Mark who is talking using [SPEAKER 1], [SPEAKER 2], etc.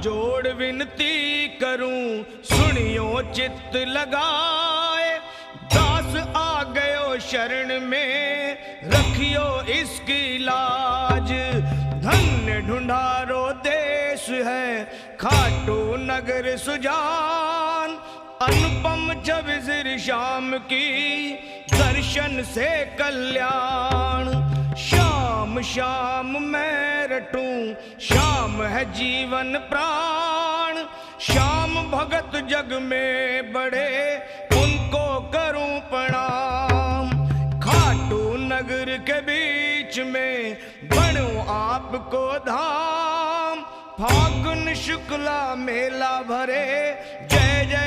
[SPEAKER 1] जोड़ विनती करूं, सुनियो चित्त लगाए। दास आ गयो शरण में, रखियो इसकी लाज। धन्य ढूंढारो देश है, खाटू नगर सुजान। अनुपम जब सिर श्याम की, दर्शन से कल्याण। श्याम श्याम मैं रटूं, श्याम है जीवन प्राण। श्याम भगत जग में बड़े, उनको करूं प्रणाम। खाटू नगर के बीच में, बनूं आपको धाम। फागुन शुक्ला मेला भरे, जय जय